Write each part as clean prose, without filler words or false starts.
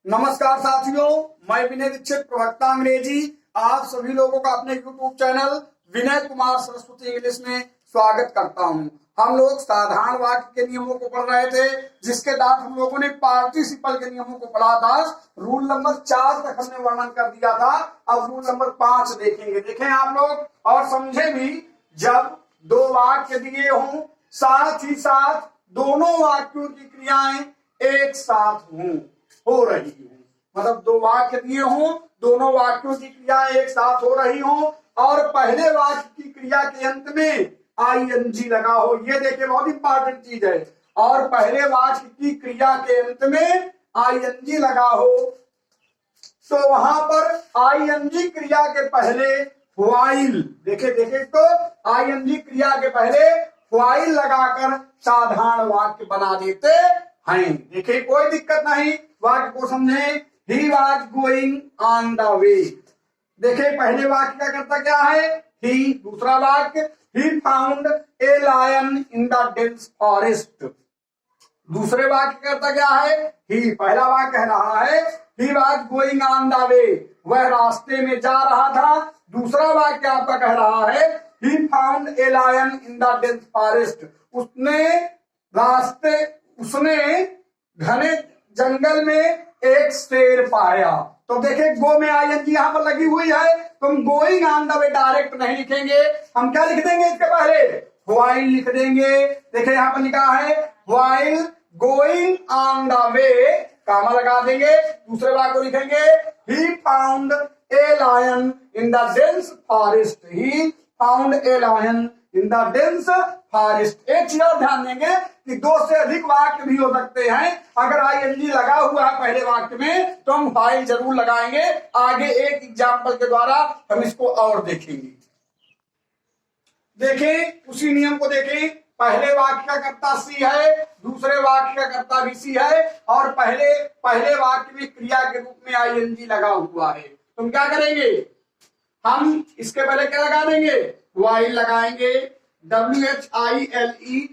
नमस्कार साथियों, मैं विनय दीक्षित प्रवक्ता अंग्रेजी आप सभी लोगों का अपने YouTube channel Vinay Kumar Saraswati English में स्वागत करता हूं। हम लोग साधारण वाक्य के नियमों को पढ़ रहे थे, जिसके बाद हम लोगों ने पार्टिसिपल के नियमों को पढ़ा था। रूल नंबर 4 तक हमने वर्णन कर दिया था। अब रूल नंबर 5 देखेंगे। देखें आप लोग और समझे भी। जब दो वाक्य दिए हों, साथ ही साथ दोनों वाक्यों की क्रियाएं एक साथ हो रही हूं, मतलब दो वाक्य दिए हों, दोनों वाक्यों की क्रिया एक साथ हो रही हो और पहले वाक्य की क्रिया के अंत में आईएनजी लगा हो। ये देखिए, बहुत इंपॉर्टेंट चीज है। और पहले वाक्य की क्रिया के अंत में आईएनजी लगा हो तो वहां पर आईएनजी क्रिया के पहले व्हाइल, देखे तो आईएनजी क्रिया के पहले व्हाइल लगाकर साधारण वाक्य बना देते हैं। देखिए, कोई दिक्कत नहीं, वाक्य को समझे। He was going on the वे। देखिए, पहले वाक्य का करता क्या है? ही। दूसरा वाक्य, he found a lion in the dense forest. दूसरे वाक्य करता क्या है? ही। पहला वाक्य कह रहा है he was going on the वे, वह रास्ते में जा रहा था। दूसरा वाक्य आपका कह रहा है he found a lion in the dense forest, उसने घने जंगल में एक शेर पाया। तो देखिए, गो में आईएनजी यहां पर लगी हुई है, तो हम going on the way direct नहीं लिखेंगे। हम क्या लिख देंगे? इसके पहले व्हाइल लिख देंगे। देखिए, यहां पर लिखा है while going on the way, comma लगा देंगे। दूसरे वाक्य को लिखेंगे he found a lion in the dense forest. He found a lion in the dense forest. एक चीज और ध्यान देंगे कि दो से अधिक वाक्य भी हो सकते हैं। अगर आईएनजी लगा हुआ है पहले वाक्य में तो हम व्हाइल जरूर लगाएंगे। आगे एक एग्जाम्पल के द्वारा हम इसको और देखेंगे। देखें, उसी नियम को देखें। पहले वाक्य का कर्ता सी है, दूसरे वाक्य का कर्ता भी सी है और पहले वाक्य में क्रिया के रूप में आईएनजी लगा हुआ है। तुम क्या करेंगे? हम इसके पहले क्या लगा देंगे? व्हाइल लगाएंगे। WHILE।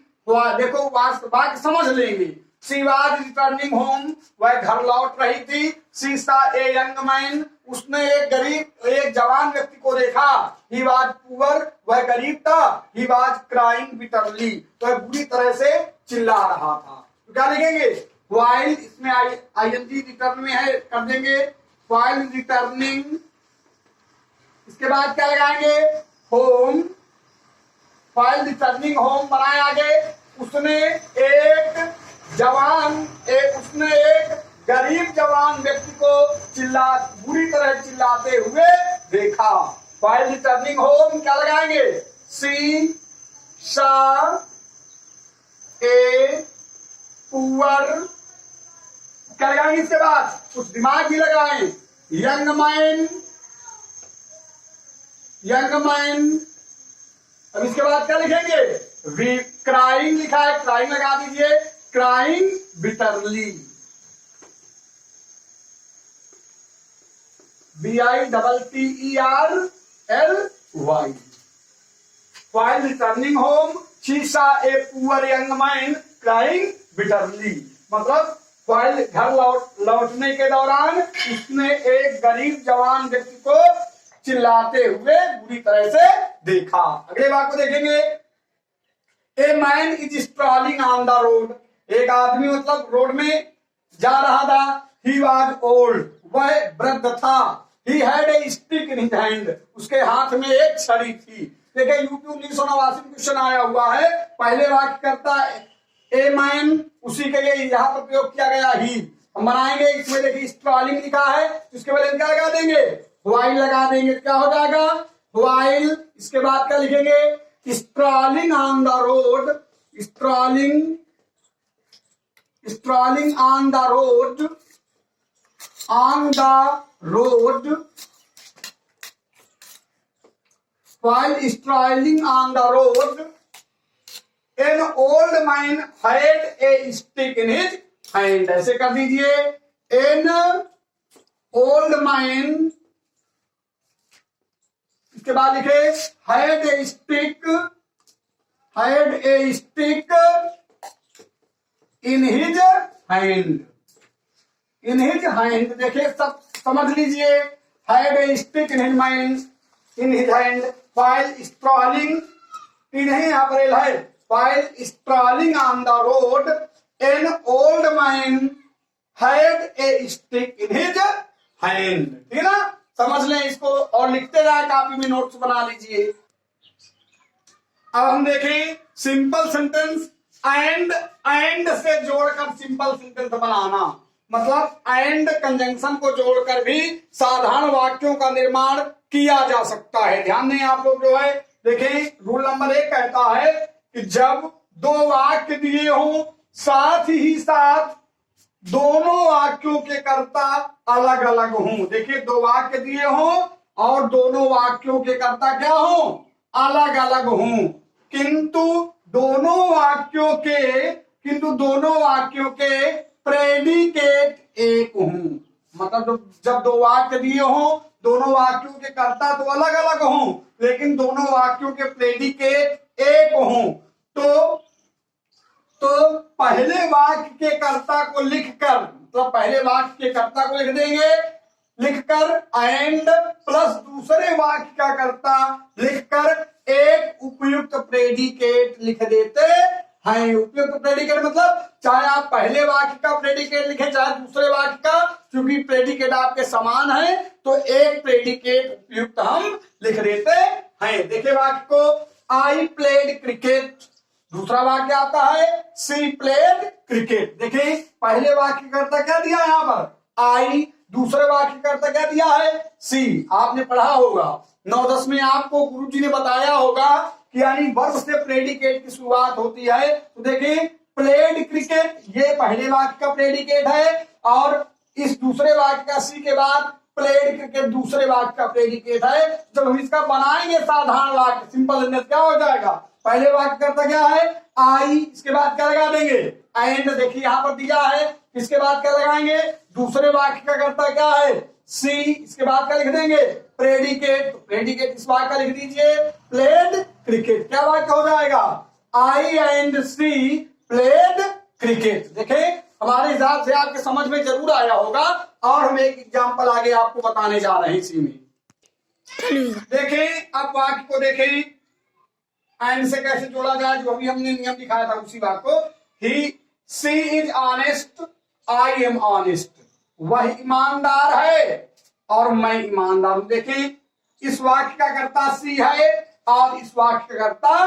देखो, वाक्य समझ लेंगे। शी वाज रिटर्निंग होम, वह घर लौट रही थी। She saw a young man, उसने एक जवान व्यक्ति को देखा। ही वाज पुअर, वह गरीब था। ही वाज क्राइंग बिटरली, वह बुरी तरह से चिल्ला रहा था। तो क्या लिखेंगे? व्हाइल, इसमें आईएनजी रिटर्न में है, कर देंगे व्हाइल रिटर्निंग। इसके बाद क्या लगाएंगे? होम। व्हाइल रिटर्निंग होम बनाए आगे। उसने एक गरीब जवान व्यक्ति को बुरी तरह चिल्लाते हुए देखा। व्हाइल रिटर्निंग होम क्या लगाएंगे? सी सॉ ए पुअर। क्या लगाएंगे इसके बाद? कुछ दिमाग भी लगाएं। Young man. अब इसके बाद क्या लिखेंगे? क्राइंग लिखा है, क्राइंग लगा दीजिए। Crying bitterly, BITTERLY। While returning home, she saw a poor young man crying bitterly। मतलब while घर लौटने के दौरान उसने एक गरीब जवान व्यक्ति को चिल्लाते हुए बुरी तरह से देखा। अगले वाक्य को देखेंगे। A man is strolling on the road, एक आदमी मतलब रोड में जा रहा था। ही वॉज ओल्ड, वह वृद्ध था। He had a stick in his hand, उसके हाथ में एक छड़ी थी। देखिए, YouTube 1989 क्वेश्चन आया हुआ है। पहले वाक्य करता ए मैन, उसी के लिए यहाँ पर प्रयोग किया गया ही। हम बनाएंगे, इसमें देखिए स्ट्रॉलिंग लिखा है, इसके बाद क्या लगा देंगे? व्हाइल लगा देंगे। क्या हो जाएगा? व्हाइल। इसके बाद क्या लिखेंगे? Strolling on the road. Strolling on the road. While strolling on the road, an old man had a stick in his hand। ऐसे कर दीजिए। An old man, इसके बाद लिखे had a stick in his hand। In his hand, देखिए सब समझ लीजिए, had a stick in his mind, in his hand, while strolling, नहीं यहाँ पर एल है, while strolling on the road an old man had a stick in his hand, ठीक है ना, समझ लें इसको और लिखते जाए, कापी में नोट्स बना लीजिए। अब हम देखें सिंपल सेंटेंस, एंड से जोड़कर सिंपल सेंटेंस बनाना, मतलब एंड कंजंक्शन को जोड़कर भी साधारण वाक्यों का निर्माण किया जा सकता है। ध्यान दें आप लोग, जो है देखें रूल नंबर 1 कहता है कि जब दो वाक्य दिए हों साथ ही साथ दोनों वाक्यों के कर्ता अलग अलग हों। देखिए दो वाक्य दिए हों और दोनों वाक्यों के कर्ता क्या हों, अलग अलग हों, किंतु दोनों वाक्यों के प्रेडिकेट एक हों। मतलब जब दो वाक्य दिए हों, दोनों वाक्यों के कर्ता तो अलग अलग हों, लेकिन दोनों वाक्यों के प्रेडिकेट एक हों, तो पहले वाक्य के कर्ता को लिखकर, मतलब पहले वाक्य के कर्ता को लिख देंगे, लिखकर एंड प्लस दूसरे वाक्य का कर्ता लिखकर एक उपयुक्त प्रेडिकेट लिख देते हैं। उपयुक्त प्रेडिकेट मतलब चाहे आप पहले वाक्य का प्रेडिकेट लिखें चाहे दूसरे वाक्य का, क्योंकि प्रेडिकेट आपके समान है तो एक प्रेडिकेट उपयुक्त हम लिख देते हैं। देखिए वाक्य को, आई प्लेड क्रिकेट, दूसरा वाक्य आता है सी प्लेड क्रिकेट। देखिए पहले वाक्य करता क्या दिया है यहाँ पर, आई, दूसरे वाक्य करता क्या दिया है, सी। आपने पढ़ा होगा 9-10 में, आपको गुरुजी ने बताया होगा कि यानी वर्ब से प्रेडिकेट की शुरुआत होती है। तो देखिए प्लेड क्रिकेट ये पहले वाक्य का प्रेडिकेट है, और इस दूसरे वाक्य का सी के बाद प्लेड क्रिकेट दूसरे वाक्य का प्रेडिकेट है। जब हम इसका बनाएंगे साधारण वाक्य सिंपल सेंटेंस, क्या हो जाएगा, पहले वाक्य करता क्या है आई, इसके बाद क्या लगा देंगे एंड, देखिए यहाँ पर दिया है, इसके बाद क्या लगाएंगे, दूसरे वाक्य का करता क्या है सी, इसके बाद क्या लिख देंगे प्रेडिकेट, तो प्रेडिकेट इस वाक्य का लिख दीजिए प्लेड क्रिकेट। क्या वाक्य हो जाएगा, आई एंड सी प्लेड क्रिकेट। देखें हमारे हिसाब से आपके समझ में जरूर आया होगा, और हम एक एग्जांपल आगे आपको बताने जा रहे हैं इसी में। देखें अब वाक्य को देखें एंड से कैसे जोड़ा जाए, जो अभी हमने नियम दिखाया था उसी बात को। She is honest, I am honest, वह ईमानदार है और मैं ईमानदार हूं। देखिए इस वाक्य का कर्ता सी है और इस वाक्य का कर्ता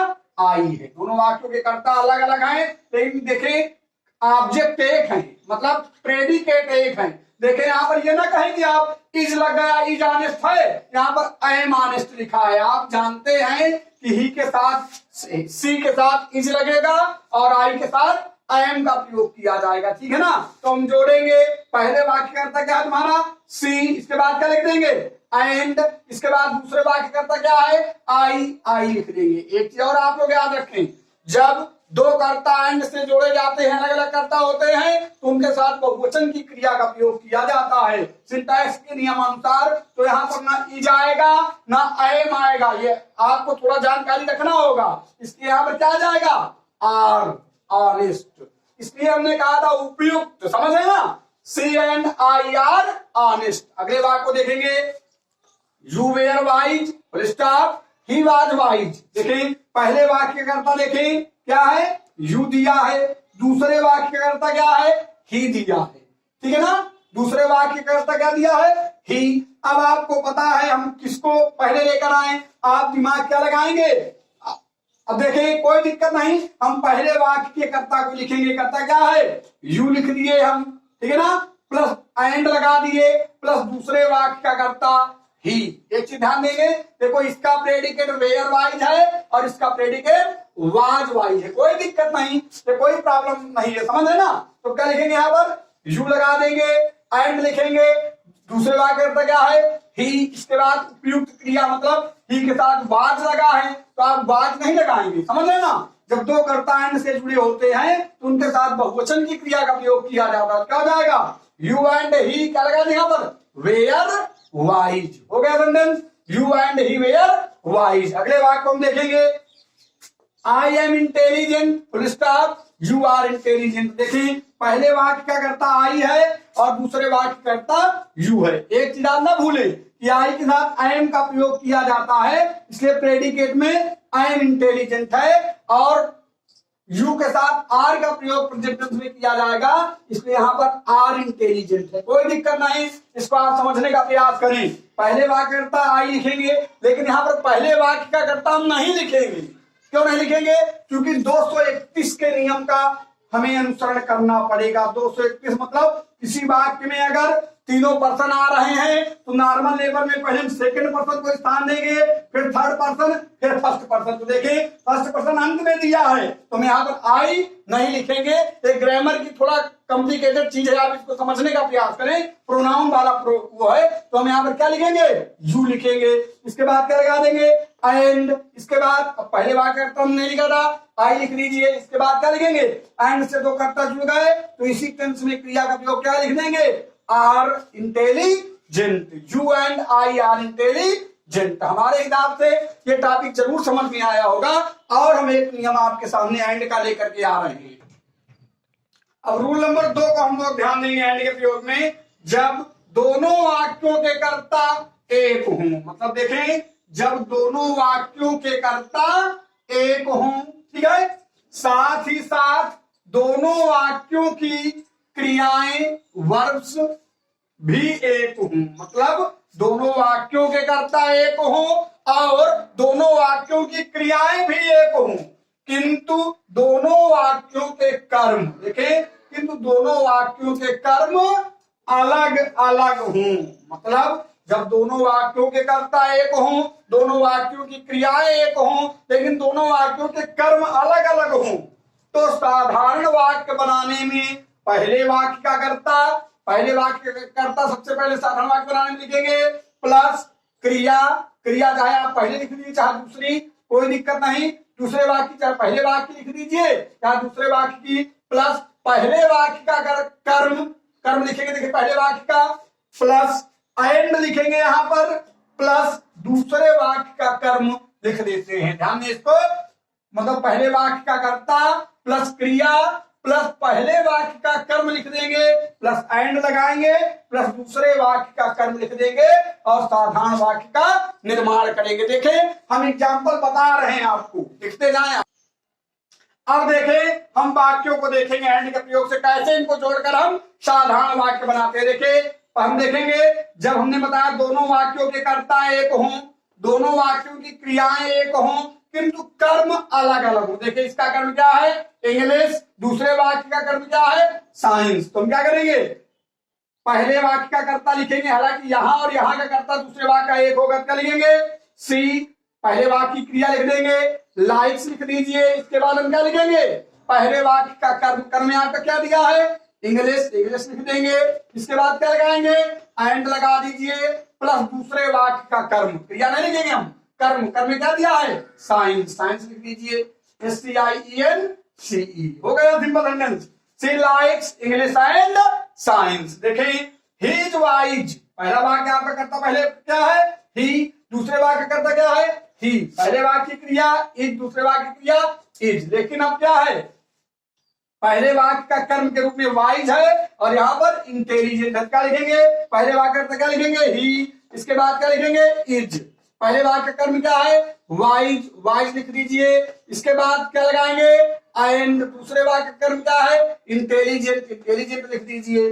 आई है, दोनों वाक्यों के कर्ता अलग अलग हैं, लेकिन देखें ऑब्जेक्ट एक है, मतलब प्रेडिकेट एक है। देखें यहाँ पर ये ना कहें कि आप इज लग गया, इज ऑनेस्ट है, यहाँ पर आई एम ऑनेस्ट लिखा है। आप जानते हैं कि ही के साथ सी के साथ इज लगेगा और आई के साथ आई एम का प्रयोग किया जाएगा, ठीक है ना। तो हम जोड़ेंगे, पहले वाक्य करता क्या है तुम्हारा सी, इसके बाद क्या लिख देंगे एंड, इसके बाद दूसरे वाक्य करता क्या है आई लिख देंगे। एक चीज और आप लोग याद रखें, जब दो कर्ता एंड से जोड़े जाते हैं, अलग अलग कर्ता होते हैं, तो उनके साथ बहुवचन की क्रिया का प्रयोग किया जाता है सिंटैक्स के नियमानुसार। तो यहाँ पर ना इज आएगा ना एम आएगा, ये आपको थोड़ा जानकारी रखना होगा। इसलिए यहाँ पर क्या आ जाएगा आर, ऑनेस्ट। इसलिए हमने कहा था उपयुक्त, समझ है ना, she and I are honest. अगले वाक्य को देखेंगे, you were wise full stop, he was wise. देखें पहले वाक्य करता देखें क्या है यू दिया है, दूसरे वाक्य करता क्या है ही दिया है, ठीक है ना। दूसरे वाक्य करता क्या दिया है ही। अब आपको पता है हम किसको पहले लेकर आए, आप दिमाग क्या लगाएंगे। अब देखिए कोई दिक्कत नहीं, हम पहले वाक्य के कर्ता को लिखेंगे, कर्ता क्या है यू लिख दिए हम, ठीक है ना, प्लस एंड लगा दिए, प्लस दूसरे वाक्य का कर्ता ही। एक चीज ध्यान देंगे, देखो इसका प्रेडिकेट वेयर वाइज है और इसका प्रेडिकेट वाज वाइज है, कोई दिक्कत नहीं, तो कोई प्रॉब्लम नहीं है, समझ है ना। तो क्या लिखेंगे यहाँ पर यू लगा देंगे, एंड लिखेंगे, दूसरे वाक्य करता क्या है ही, इसके बाद उपयुक्त क्रिया मतलब ही के साथ वाज लगा है, तो आप वाज नहीं लगाएंगे, समझ है ना। जब दो कर्ता एंड से जुड़े होते हैं तो उनके साथ बहुवचन की क्रिया का प्रयोग किया जाता है। क्या हो जाएगा यू एंड ही, क्या लगा यहाँ पर वेयर वाइज, हो गया sentence you and he were wise. अगले वाक्य को हम देखेंगे, I am intelligent full stop, you are intelligent. देखें पहले वाक्य क्या करता आई है और दूसरे वाक्य करता यू है। एक चीज आप ना भूले कि आई के साथ आई एम का प्रयोग किया जाता है, इसलिए प्रेडिकेट में आई एम इंटेलिजेंट है, और यू के साथ आर का प्रयोग प्रेजेंट टेंस में किया जाएगा, इसलिए यहां पर आर इंटेलिजेंट है। कोई दिक्कत नहीं, इसको आप समझने का प्रयास करें। पहले वाक्य करता आई लिखेंगे, लेकिन यहां पर पहले वाक्य का करता हम नहीं लिखेंगे। क्यों नहीं लिखेंगे? क्योंकि 231 के नियम का हमें अनुसरण करना पड़ेगा। 231 मतलब किसी वाक्य में अगर तीनों पर्सन आ रहे हैं तो नॉर्मल लेबर में पहले हम सेकंड पर्सन को स्थान देंगे, फिर थर्ड पर्सन, फिर फर्स्ट पर्सन। तो देखें फर्स्ट पर्सन अंत में दिया है तो हम यहाँ पर आई नहीं लिखेंगे। एक ग्रामर की थोड़ा कॉम्प्लिकेटेड चीज है, आप इसको समझने का प्रयास करें। प्रोनाउन वाला वो है तो हम यहाँ पर क्या लिखेंगे? यू लिखेंगे। इसके बाद क्या लगा देंगे? एंड। इसके बाद पहले वाक्य करता हम नहीं लिखा था, आई लिख लीजिए। इसके बाद क्या लिखेंगे? एंड से दो कर्ता जुड़ गए तो इसी टेंस में क्रिया का प्रयोग क्या लिख देंगे? Are intelligent. You and I are intelligent. हमारे हिसाब से ये टॉपिक जरूर समझ में आया होगा, और हम एक नियम आपके सामने एंड का लेकर के आ रहे हैं। अब रूल नंबर 2 को हम लोग ध्यान देंगे एंड के प्रयोग में। जब दोनों वाक्यों के कर्ता एक हों, मतलब देखें जब दोनों वाक्यों के कर्ता एक हों, ठीक है, साथ ही साथ दोनों वाक्यों की क्रियाएं वर्ब्स भी एक हों, मतलब दोनों वाक्यों के कर्ता एक हों और दोनों वाक्यों की क्रियाएं भी एक हों, किंतु दोनों वाक्यों के कर्म, देखें, किंतु दोनों वाक्यों के कर्म अलग अलग हों। मतलब जब दोनों वाक्यों के कर्ता एक हों, दोनों वाक्यों की क्रियाएं एक हों, लेकिन दोनों वाक्यों के कर्म अलग अलग हों, तो साधारण वाक्य बनाने में पहले वाक्य का कर्ता, पहले वाक्य का कर्ता सबसे पहले साधारण वाक्य बनाने में लिखेंगे प्लस क्रिया। क्रिया चाहे आप पहले लिख दीजिए चाहे दूसरी, कोई दिक्कत नहीं। दूसरे वाक्य चाहे पहले वाक्य लिख दीजिए चाहे दूसरे वाक्य की, प्लस पहले वाक्य का कर्म, कर्म लिखेंगे, देखिए पहले वाक्य का, प्लस एंड लिखेंगे यहां पर, प्लस दूसरे वाक्य का कर्म लिख देते हैं। ध्यान दें इसको, मतलब पहले वाक्य का कर्ता प्लस क्रिया प्लस पहले वाक्य का कर्म लिख देंगे, प्लस एंड लगाएंगे, प्लस दूसरे वाक्य का कर्म लिख देंगे और साधारण वाक्य का निर्माण करेंगे। देखें हम एग्जाम्पल बता रहे हैं आपको, लिखते जाएं। अब देखें हम वाक्यों को देखेंगे एंड के प्रयोग से कैसे इनको जोड़कर हम साधारण वाक्य बनाते हैं। देखें हम देखेंगे जब हमने बताया दोनों वाक्यों के कर्ता एक हों, दोनों वाक्यों की क्रियाएं एक हों, किंतु कर्म अलग अलग हो। देखिए इसका कर्म क्या है? इंग्लिश। दूसरे वाक्य का कर्म क्या है? साइंस। तो हम क्या करेंगे? पहले वाक्य का कर्ता लिखेंगे, हालांकि यहां और यहां का कर्ता दूसरे वाक्य का एक होगा, क्या लिखेंगे? सी। पहले वाक्य की क्रिया लिख देंगे, लाइक्स लिख दीजिए। इसके बाद हम क्या लिखेंगे? पहले वाक्य का कर्म, कर्म यहाँ पे क्या दिया है? इंग्लिश, इंग्लिश लिख देंगे। इसके बाद क्या लगाएंगे? एंड लगा दीजिए, प्लस दूसरे वाक्य का कर्म, क्रिया नहीं लिखेंगे हम, कर्म, कर्म क्या दिया है? साइंस, साइंस लिख दीजिए, SCIENCE। हो गया simple sentence. She likes English and science. देखें ही इज वाइज, पहला वाक्य आपका कर्ता पहले क्या है? ही। दूसरे वाक्य करता क्या है? ही। पहले वाक्य की क्रिया इज, दूसरे वाक्य की क्रिया इज, लेकिन अब क्या है? पहले वाक्य का कर्म के रूप में वाइज है और यहाँ पर इंटेलिजेंट है। क्या लिखेंगे? पहले वाक्य करता क्या लिखेंगे? ही। इसके बाद क्या लिखेंगे? इज। पहले वाक्य का कर्म क्या है? वाइज, वाइज लिख दीजिए। इसके बाद क्या लगाएंगे? एंड। दूसरे वाक्य का कर्म क्या है? इंटेलिजेंट, इंटेलिजेंट लिख दीजिए,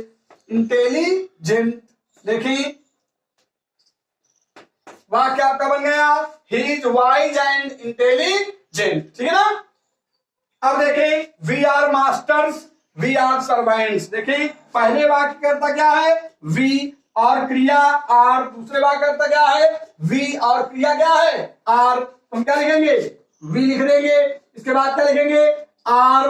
इंटेलिजेंट। देखिए वाक्य आपका बन गया, he is wise and intelligent, ठीक है ना। अब देखें we are masters, we are servants. देखिए पहले वाक्य करता क्या है? वी और क्रिया आर। दूसरे वाक्य करता क्या है? वी और क्रिया क्या है? आर। हम क्या लिखेंगे? वी लिख देंगे। इसके बाद क्या लिखेंगे? आर।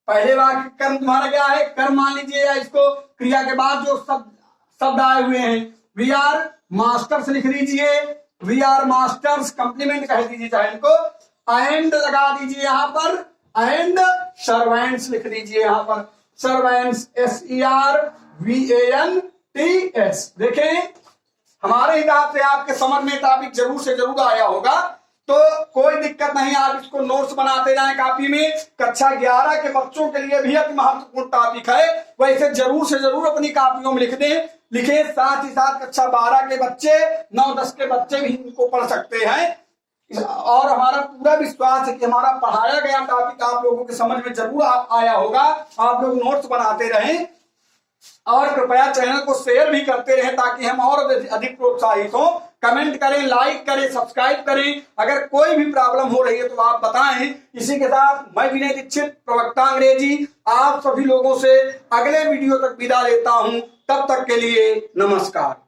पहले वाक्य कर्म तुम्हारा क्या है? कर्म मान लीजिए, या इसको क्रिया के बाद जो शब्द आए हुए हैं, वी आर मास्टर्स लिख दीजिए, वी आर मास्टर्स, कंप्लीमेंट कह दीजिए चाहे इनको, एंड लगा दीजिए यहां पर, एंड सर्वेंट्स लिख दीजिए यहां पर, सर्वेंट्स, SERVANTS। देखें हमारे हिसाब से आपके समझ में टॉपिक जरूर से जरूर आया होगा तो कोई दिक्कत नहीं, आप इसको नोट्स बनाते जाएं कॉपी में। कक्षा 11 के बच्चों के लिए भी अति महत्वपूर्ण टॉपिक है, वैसे जरूर से जरूर अपनी कॉपियों में लिखे। साथ ही साथ कक्षा 12 के बच्चे, 9-10 के बच्चे भी इनको पढ़ सकते हैं। और हमारा पूरा विश्वास है कि हमारा पढ़ाया गया टॉपिक आप लोगों के समझ में जरूर आया होगा। आप लोग नोट्स बनाते रहें और कृपया चैनल को शेयर भी करते रहें ताकि हम और अधिक प्रोत्साहित हो। कमेंट करें, लाइक करें, सब्सक्राइब करें। अगर कोई भी प्रॉब्लम हो रही है तो आप बताएं। इसी के साथ मैं विनय दीक्षित, प्रवक्ता अंग्रेजी, आप सभी लोगों से अगले वीडियो तक विदा लेता हूं। तब तक के लिए नमस्कार।